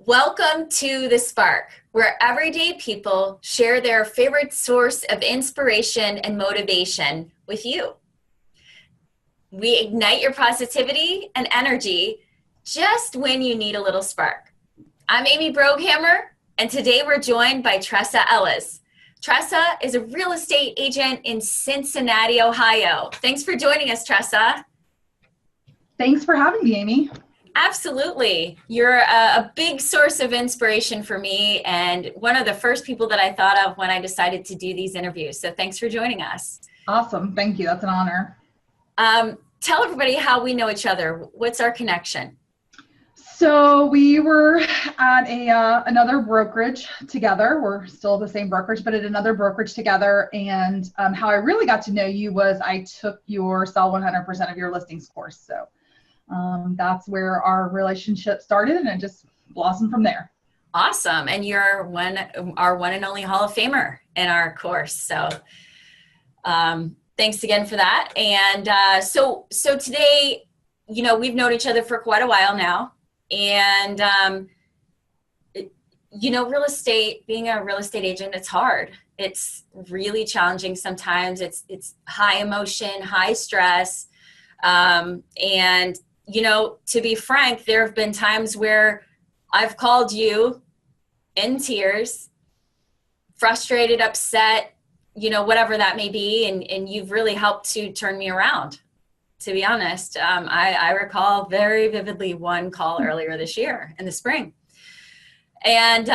Welcome to The Spark, where everyday people share their favorite source of inspiration and motivation with you. We ignite your positivity and energy just when you need a little spark. I'm Amy Broghammer, and today we're joined by Tressa Ellis. Tressa is a real estate agent in Cincinnati, Ohio. Thanks for joining us, Tressa. Thanks for having me, Amy. Absolutely. You're a big source of inspiration for me and one of the first people that I thought of when I decided to do these interviews. So thanks for joining us. Awesome. Thank you. That's an honor. Tell everybody how we know each other. What's our connection? So we were at another brokerage together. We're still the same brokerage, but at another brokerage together. And how I really got to know you was I took your Sell 100% of your listings course. So that's where our relationship started, and it just blossomed from there. Awesome. And you're our one and only Hall of Famer in our course. So thanks again for that. And so today, we've known each other for quite a while now. And, real estate, being a real estate agent, it's hard. It's really challenging sometimes. It's high emotion, high stress. And to be frank, there have been times where I've called you in tears, frustrated, upset, whatever that may be. And you've really helped to turn me around, to be honest. I recall very vividly one call earlier this year in the spring. And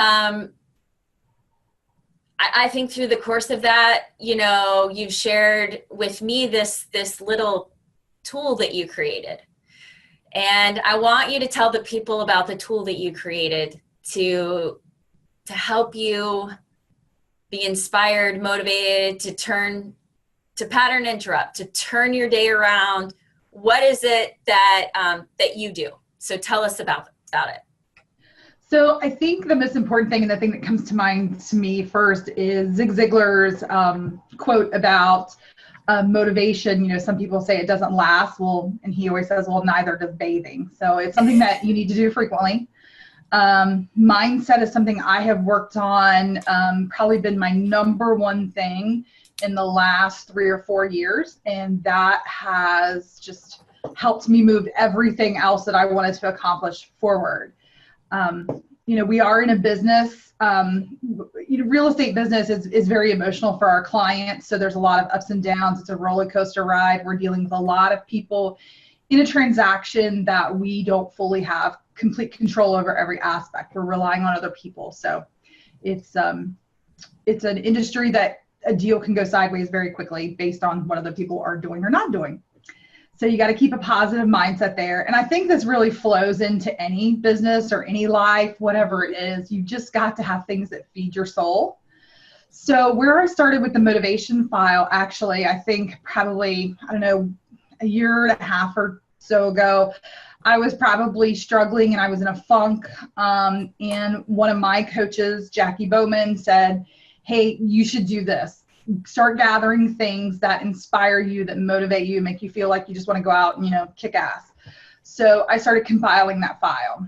I think through the course of that, you've shared with me this little tool that you created. And I want you to tell the people about the tool that you created to help you be inspired, motivated, to pattern interrupt, to turn your day around. What is it that you do? So tell us about it. So I think the most important thing, and the thing that comes to mind to me first, is Zig Ziglar's quote about motivation. Some people say it doesn't last. Well, and he always says, well, neither does bathing. So it's something that you need to do frequently. Mindset is something I have worked on, probably been my number one thing in the last 3 or 4 years. And that has just helped me move everything else that I wanted to accomplish forward. We are in a business, real estate business is very emotional for our clients. So there's a lot of ups and downs. It's a roller coaster ride. We're dealing with a lot of people in a transaction that we don't fully have complete control over every aspect. We're relying on other people. So it's an industry that a deal can go sideways very quickly based on what other people are doing or not doing. So you got to keep a positive mindset there. And I think this really flows into any business or any life, whatever it is. You just got to have things that feed your soul. So where I started with the motivation file, actually, I think probably, a year and a half or so ago, I was probably struggling and I was in a funk. And one of my coaches, Jackie Bowman, said, hey, you should do this. Start gathering things that inspire you, that motivate you, make you feel like you just want to go out and, kick ass. So I started compiling that file.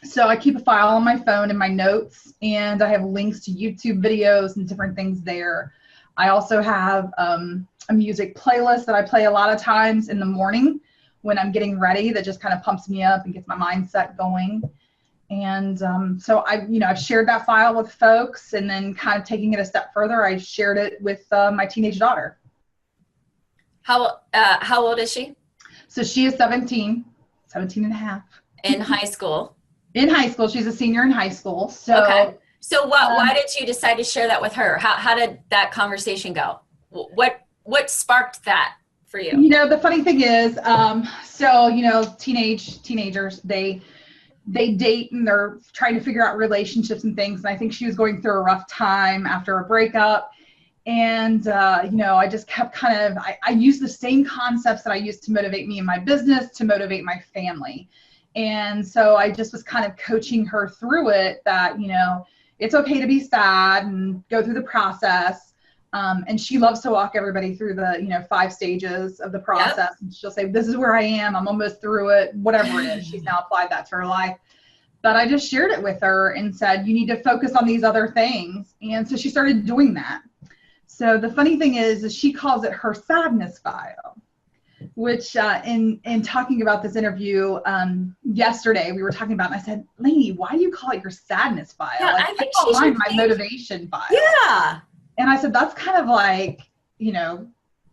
So I keep a file on my phone in my notes, and I have links to YouTube videos and different things there. I also have a music playlist that I play a lot of times in the morning when I'm getting ready, that just kind of pumps me up and gets my mindset going. And so I've shared that file with folks, and then kind of taking it a step further, I shared it with my teenage daughter. How old is she? So she is 17 and a half. In high school? In high school. She's a senior in high school. So, okay. So why did you decide to share that with her? How did that conversation go? What sparked that for you? The funny thing is, teenagers, they date and they're trying to figure out relationships and things. And I think she was going through a rough time after a breakup. And, I just kept I used the same concepts that I used to motivate me in my business to motivate my family. And so I just was kind of coaching her through it that, it's okay to be sad and go through the process. And she loves to walk everybody through the, 5 stages of the process. Yep. And she'll say, this is where I am. I'm almost through it, whatever it is. She's now applied that to her life. But I just shared it with her and said, you need to focus on these other things. And so she started doing that. So the funny thing is she calls it her sadness file, which in talking about this interview yesterday, we were talking about, and I said, Lainey, why do you call it your sadness file? Yeah, Like, I think I she call should mine my motivation file. Yeah. And I said, that's kind of like, you know,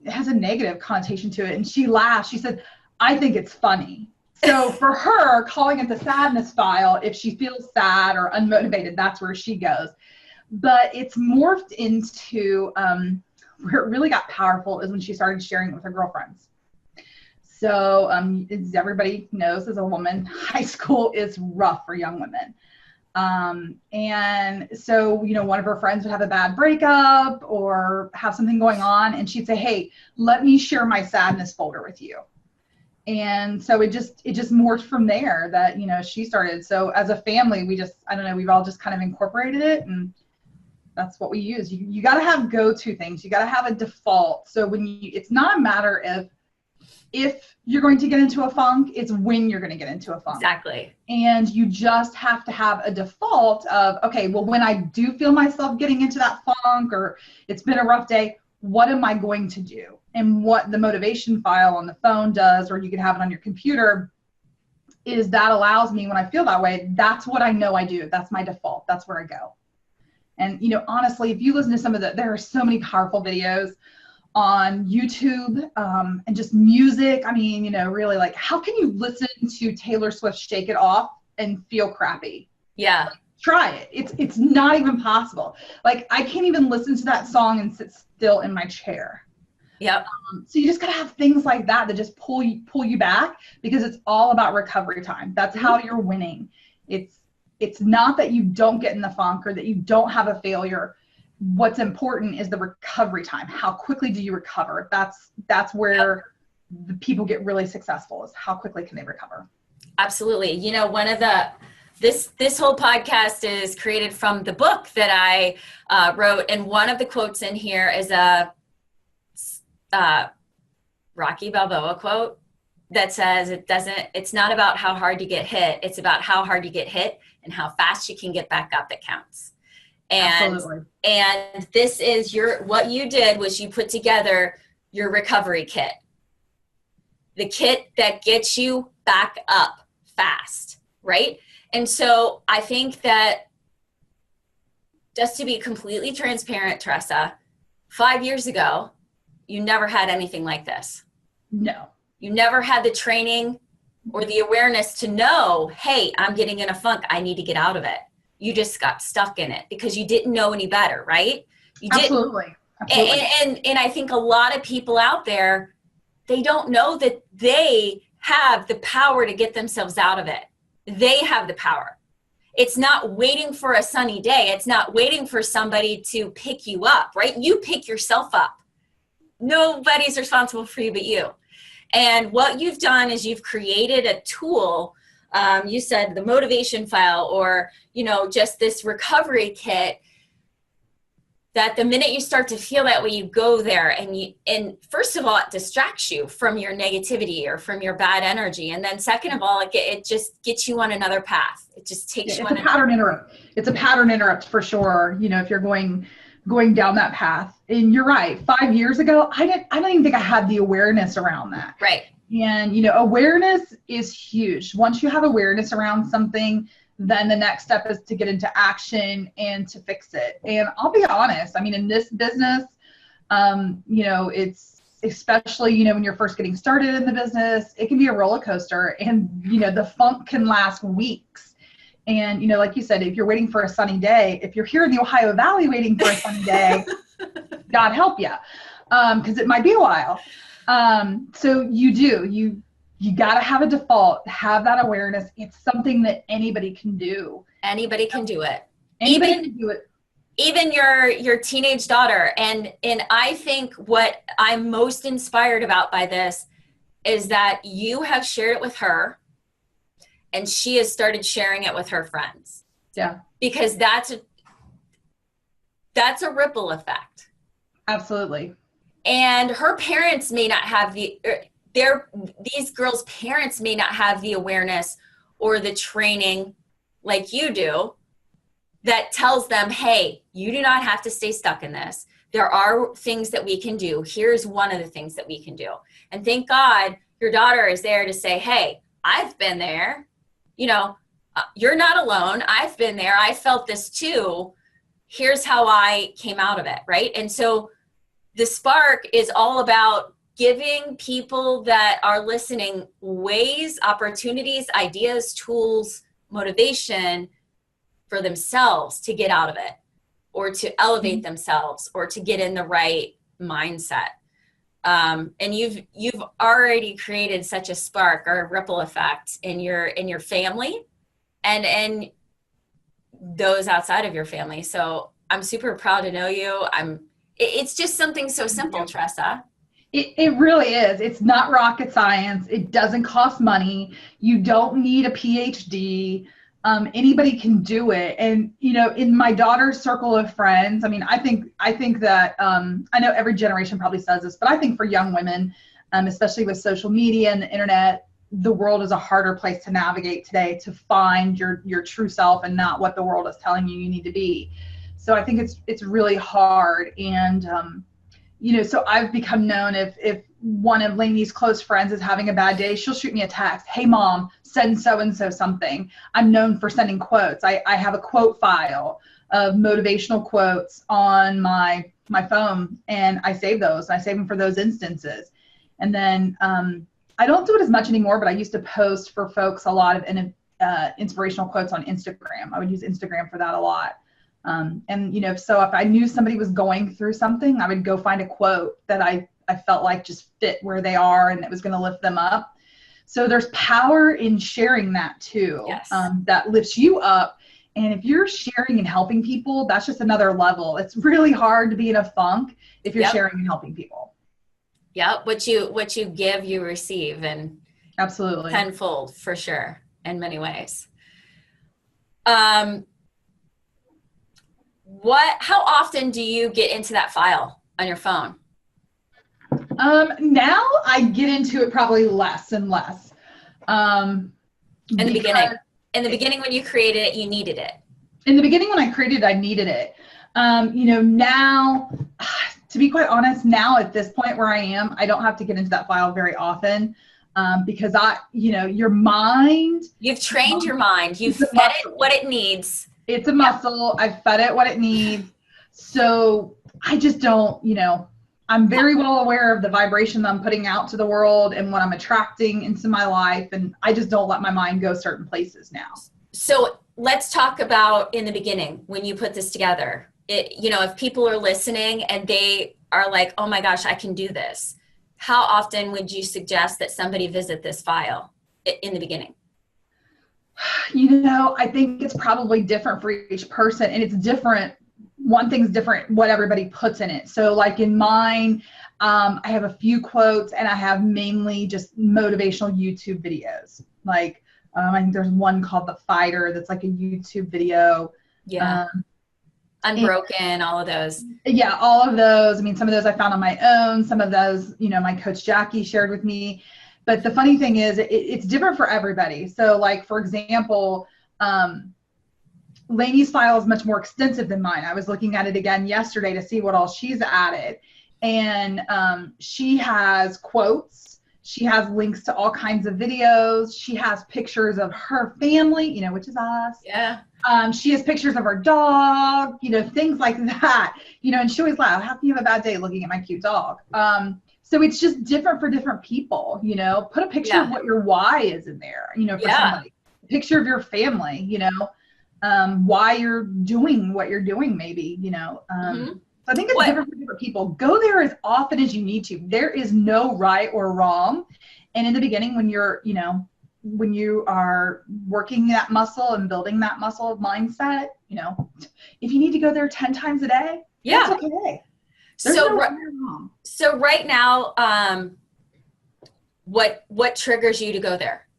it has a negative connotation to it. And she laughed. She said, I think it's funny. So for her, calling it the sadness file, if she feels sad or unmotivated, that's where she goes. But it's morphed into where it really got powerful is when she started sharing it with her girlfriends. So as everybody knows, as a woman, high school is rough for young women. And so, you know, one of her friends would have a bad breakup or have something going on, and she'd say, hey, let me share my sadness folder with you. And so it just morphed from there that, you know, she started. So as a family, I don't know, we've all just kind of incorporated it, and that's what we use. You got to have go-to things. You got to have a default. So it's not a matter of if you're going to get into a funk, it's when you're going to get into a funk. Exactly. And you just have to have a default of, okay, well, when I do feel myself getting into that funk or it's been a rough day, what am I going to do? And what the motivation file on the phone does, or you can have it on your computer, is that allows me, when I feel that way, that's what I know I do. That's my default. That's where I go. And, you know, honestly, if you listen to there are so many powerful videos on YouTube and just music. I mean, you know, really, like, how can you listen to Taylor Swift Shake It Off and feel crappy? Yeah. Try it. It's not even possible. Like, I can't even listen to that song and sit still in my chair. Yep. So you just gotta have things like that just pull you back, because it's all about recovery time. That's how you're winning. It's not that you don't get in the funk or that you don't have a failure. What's important is the recovery time. How quickly do you recover? That's where the people get really successful, is how quickly can they recover. Absolutely. You know, one of this whole podcast is created from the book that I wrote, and one of the quotes in here is a Rocky Balboa quote that says, it's not about how hard you get hit, it's about how hard you get hit and how fast you can get back up that counts. Absolutely. And this is what you did was you put together your recovery kit, the kit that gets you back up fast, right? And so I think that, just to be completely transparent, Tressa, 5 years ago, you never had anything like this. No. You never had the training or the awareness to know, hey, I'm getting in a funk, I need to get out of it. You just got stuck in it because you didn't know any better, right? You didn't. Absolutely. Absolutely. And I think a lot of people out there, they don't know that they have the power to get themselves out of it. They have the power. It's not waiting for a sunny day. It's not waiting for somebody to pick you up, right? You pick yourself up. Nobody's responsible for you but you. And what you've done is you've created a tool. You said the motivation file, or, you know, just this recovery kit, that the minute you start to feel that way, you go there, and first of all, it distracts you from your negativity or from your bad energy. And then second of all, it just gets you on another path. It just takes you on a pattern interrupt. It's a pattern interrupt for sure. You know, if you're going down that path. And you're right. 5 years ago, I don't even think I had the awareness around that. Right. And, you know, awareness is huge. Once you have awareness around something, then the next step is to get into action and to fix it. And I'll be honest, I mean, in this business, you know, it's especially, you know, when you're first getting started in the business, it can be a roller coaster, and, you know, the funk can last weeks. And, you know, like you said, if you're waiting for a sunny day, if you're here in the Ohio Valley waiting for a sunny day, God help you, because it might be a while. So you got to have a default, have that awareness. It's something that anybody can do. Anybody can do it. Anybody can do it. Even your teenage daughter. And I think what I'm most inspired about by this is that you have shared it with her, and she has started sharing it with her friends. Yeah. Because that's a ripple effect. Absolutely. And her parents may not have these girls' parents may not have the awareness or the training like you do that tells them, hey, you do not have to stay stuck in this. There are things that we can do. Here's one of the things that we can do. And thank God your daughter is there to say, hey, I've been there. You know, you're not alone. I've been there. I felt this too. Here's how I came out of it, right? And so the spark is all about giving people that are listening ways, opportunities, ideas, tools, motivation for themselves to get out of it, or to elevate themselves, or to get in the right mindset. And you've already created such a spark or a ripple effect in your family and those outside of your family. So I'm super proud to know you. It's just something so simple, Tressa. It really is. It's not rocket science. It doesn't cost money. You don't need a PhD. Anybody can do it. And, you know, in my daughter's circle of friends, I mean, I think that, I know every generation probably says this, but I think for young women, especially with social media and the internet, the world is a harder place to navigate today, to find your true self and not what the world is telling you need to be. So I think it's really hard. And, you know, so I've become known, if one of Lainey's close friends is having a bad day, she'll shoot me a text. Hey mom, send so-and-so something. I'm known for sending quotes. I have a quote file of motivational quotes on my phone, and I save those. I save them for those instances. And then I don't do it as much anymore, but I used to post for folks a lot of inspirational quotes on Instagram. I would use Instagram for that a lot. And, you know, so if I knew somebody was going through something, I would go find a quote that I felt like just fit where they are and it was going to lift them up. So there's power in sharing that too. Yes. That lifts you up. And if you're sharing and helping people, that's just another level. It's really hard to be in a funk if you're sharing and helping people. Yep. What you give, you receive, and absolutely tenfold for sure in many ways. How often do you get into that file on your phone? Now I get into it probably less and less. In the beginning when you created it, you needed it. In the beginning when I created it, I needed it. You know, now, to be quite honest, now at this point where I am, I don't have to get into that file very often. Because your mind. You've trained your mind. You've fed it what it needs. It's a muscle. I've fed it what it needs. So I just don't, you know, I'm very well aware of the vibration that I'm putting out to the world and what I'm attracting into my life. And I just don't let my mind go certain places now. So let's talk about in the beginning, when you put this together, you know, if people are listening and they are like, oh my gosh, I can do this. How often would you suggest that somebody visit this file in the beginning? You know, I think it's probably different for each person, and it's different. One thing's different what everybody puts in it. So like in mine, I have a few quotes, and I have mainly just motivational YouTube videos. Like I think there's one called The Fighter that's like a YouTube video. Yeah. Unbroken, all of those. Yeah, all of those. I mean, some of those I found on my own. Some of those, you know, my coach Jackie shared with me. But the funny thing is, it's different for everybody. So like, for example, Lainey's file is much more extensive than mine. I was looking at it again yesterday to see what all she's added. And she has quotes. She has links to all kinds of videos. She has pictures of her family, you know, which is us. Yeah. She has pictures of her dog, you know, things like that, you know, and she always laughs, how can you have a bad day looking at my cute dog? So it's just different for different people, you know. Put a picture of what your why is in there, you know, for somebody. A picture of your family, you know, why you're doing what you're doing, maybe, you know. So I think it's different for different people. Go there as often as you need to. There is no right or wrong. And in the beginning, when you're, you know, when you are working that muscle and building that muscle of mindset, you know, if you need to go there 10 times a day, that's okay. So right now, what triggers you to go there?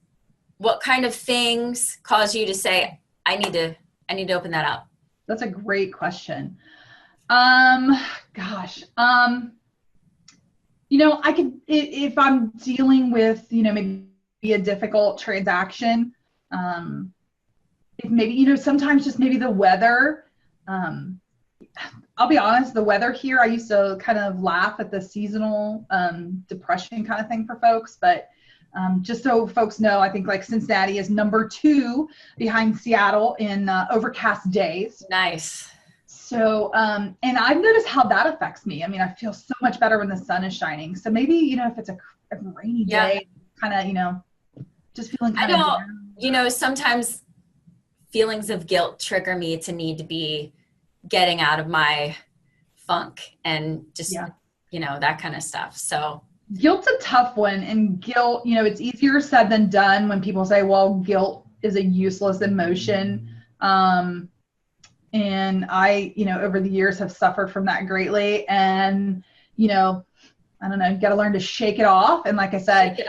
What kind of things cause you to say, I need to open that up? That's a great question. You know, I could, if I'm dealing with, you know, maybe a difficult transaction, if maybe, sometimes just maybe the weather, I'll be honest, the weather here, I used to kind of laugh at the seasonal depression kind of thing for folks, but just so folks know, I think like Cincinnati is number 2 behind Seattle in overcast days. Nice. So, and I've noticed how that affects me. I mean, I feel so much better when the sun is shining. So maybe, if it's a rainy day, kind of, just feeling kind of down. Sometimes feelings of guilt trigger me to need to be getting out of my funk and just, that kind of stuff. So guilt's a tough one. And guilt, it's easier said than done when people say, well, guilt is a useless emotion. And I, over the years have suffered from that greatly. And, I don't know, you got to learn to shake it off. And like I said,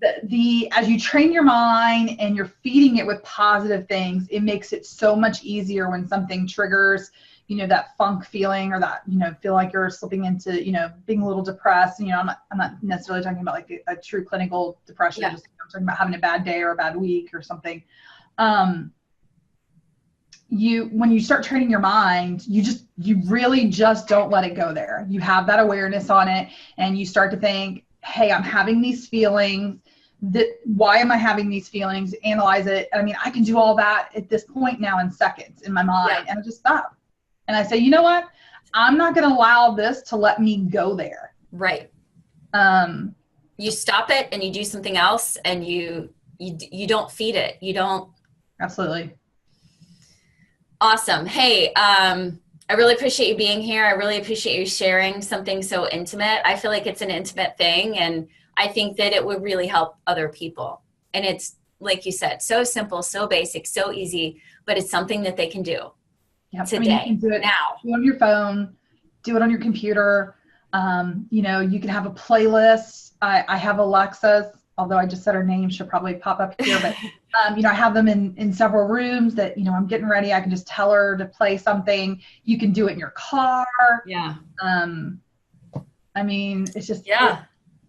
as you train your mind and you're feeding it with positive things, it makes it so much easier when something triggers, that funk feeling or that, feel like you're slipping into, being a little depressed. And, I'm not necessarily talking about like a true clinical depression. Yeah. Just I'm talking about having a bad day or a bad week or something. When you start training your mind, you really just don't let it go there. You have that awareness on it and you start to think, hey, I'm having these feelings. Why am I having these feelings? Analyze it. I mean, I can do all that at this point now in seconds in my mind. And I just stop. And I say, you know what? I'm not going to allow this to let me go there. Right. You stop it and you do something else and you don't feed it. You don't. Absolutely. Awesome. Hey, I really appreciate you being here. I really appreciate you sharing something so intimate. I feel like it's an intimate thing, and I think that it would really help other people. And it's, like you said, so simple, so basic, so easy, but it's something that they can do today, you can do it now. Do it on your phone, do it on your computer. You can have a playlist. I have Alexas, although I just said her name, she'll probably pop up here, but I have them in several rooms that, I'm getting ready. I can just tell her to play something. You can do it in your car. Yeah. I mean, it's just,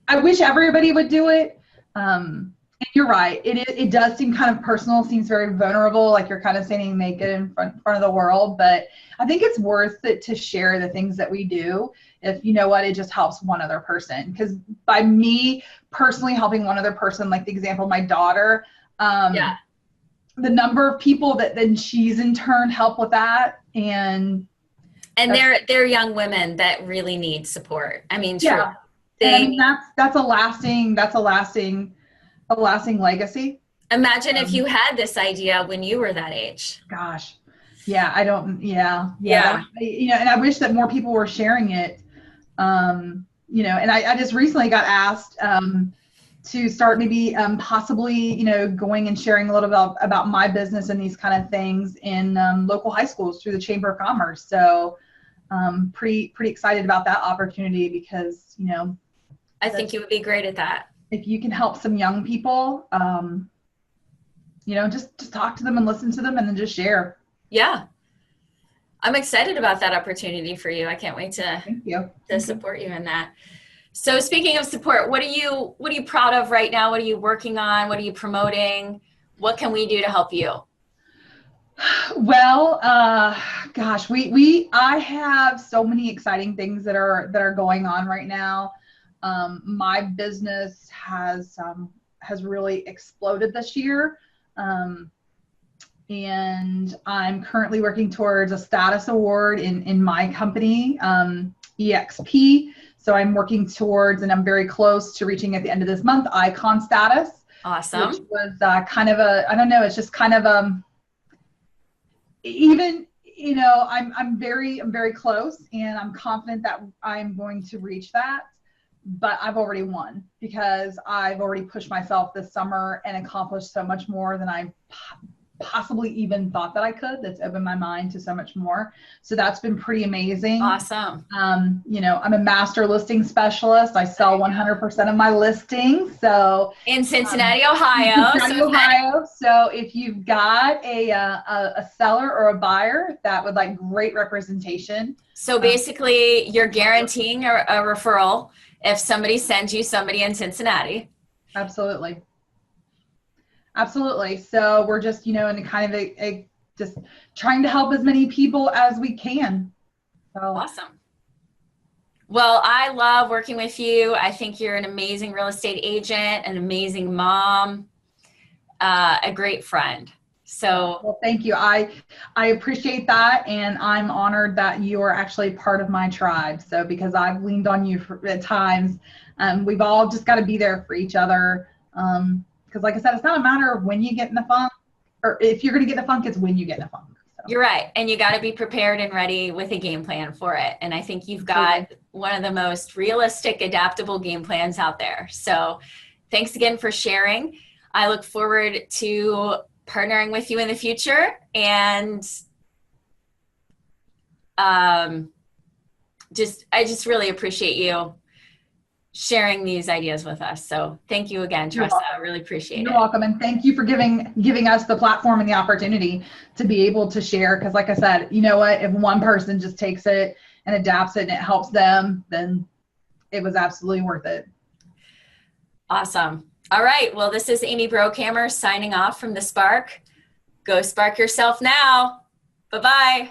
I wish everybody would do it. And you're right. It does seem kind of personal, seems very vulnerable, like you're kind of standing naked in front of the world. But I think it's worth it to share the things that we do if, it just helps one other person. Because by me personally helping one other person, like the example of my daughter, the number of people that then she's in turn help with that. And they're young women that really need support. I mean, true. That's a lasting legacy. Imagine if you had this idea when you were that age. Gosh. Yeah, and I wish that more people were sharing it. And I just recently got asked to start maybe possibly, going and sharing a little bit about my business and these kind of things in local high schools through the Chamber of Commerce. So pretty excited about that opportunity because, I think you would be great at that. If you can help some young people, just talk to them and listen to them and then just share. Yeah. I'm excited about that opportunity for you. I can't wait to support you in that. So speaking of support, what are you proud of right now? What are you working on? What are you promoting? What can we do to help you? Well, gosh, I have so many exciting things that are going on right now. My business has really exploded this year. And I'm currently working towards a status award in my company, EXP. So I'm working towards, and I'm very close to reaching at the end of this month, icon status. Awesome. Which was kind of it's just kind of even, I'm very close, and I'm confident that I'm going to reach that. But I've already won because I've already pushed myself this summer and accomplished so much more than I possibly even thought that I could. That's opened my mind to so much more. So that's been pretty amazing. Awesome. I'm a master listing specialist. I sell 100% of my listings. So in Cincinnati, Ohio. Ohio. So if you've got a seller or a buyer that would like great representation. So basically you're guaranteeing a referral if somebody sends you somebody in Cincinnati. Absolutely. Absolutely. So we're just, in kind of a just trying to help as many people as we can. So Awesome. Well, I love working with you. I think you're an amazing real estate agent, an amazing mom, a great friend. So well, thank you. I appreciate that, and I'm honored that you are actually part of my tribe. So because I've leaned on you at times, we've all just got to be there for each other. Because like I said, it's not a matter of when you get in the funk, or if you're going to get in the funk, it's when you get in the funk. So. you're right. And you got to be prepared and ready with a game plan for it. And I think you've got Absolutely. one of the most realistic, adaptable game plans out there. So thanks again for sharing. I look forward to partnering with you in the future, and I just really appreciate you sharing these ideas with us. So thank you again, You're Tressa. I welcome. really appreciate You're it. welcome, and thank you for giving us the platform and the opportunity to be able to share. Because, like I said, you know what? If one person just takes it and adapts it and it helps them, then it was absolutely worth it. Awesome. All right. Well, this is Amy Brokammer signing off from The Spark. Go spark yourself now. Bye-bye.